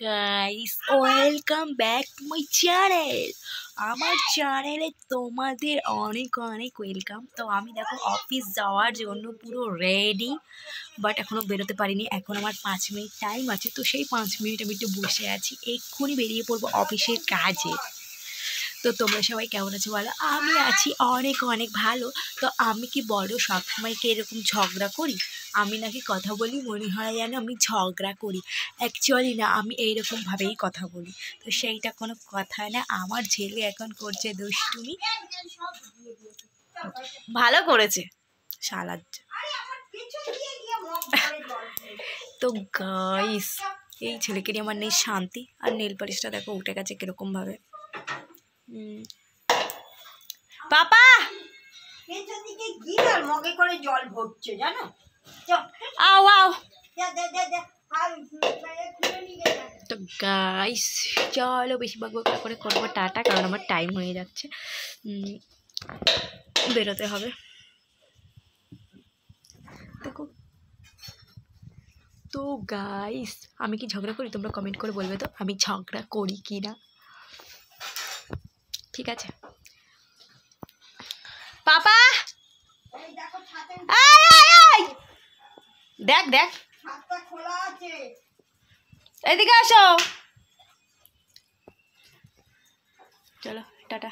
Guys, welcome back to my channel. আমার চ্যানেলে তোমাদের অনেক অনেক ওয়েলকাম। তো আমি দেখো অফিস যাওয়ার জন্য পুরো রেডি, বাট এখনও বেরোতে পারিনি। এখন আমার 5 মিনিট টাইম আছে, তো সেই 5 মিনিট আমি একটু বসে আছি। এক্ষুনি বেরিয়ে পড়বো অফিসের কাজে। তো তোমরা সবাই কেমন আছো বলো? আমি আছি অনেক অনেক ভালো। তো আমি কি বলো সবসময় কি এরকম ঝগড়া করি? আমি নাকি কথা বলি মনে হয় যেন আমি ঝগড়া করি। অ্যাকচুয়ালি না, আমি এইরকমভাবেই কথা বলি। তো সেইটা কোনো কথা না। আমার ছেলে এখন করছে দুষ্টুমি, ভালো করেছে শালা। তো গাইস, এই ছেলেকে নিয়ে আমার নেই শান্তি। আর নেল পালিশটা দেখো উঠে গেছে কিরকমভাবে। পাপা মগে করে জল ভরছে জানো। আও আও। তো গাইস চলো, বেশি বকবক করে করবো টাটা, কারণ আমার টাইম হয়ে যাচ্ছে, বেরোতে হবে। দেখো তো গাইস, আমি কি ঝগড়া করি? তোমরা কমেন্ট করে বলবে তো আমি ঝগড়া করি কি না। ঠিক আছে পাপা, দেখ দেখ এদিকে আসো। চলো টাটা।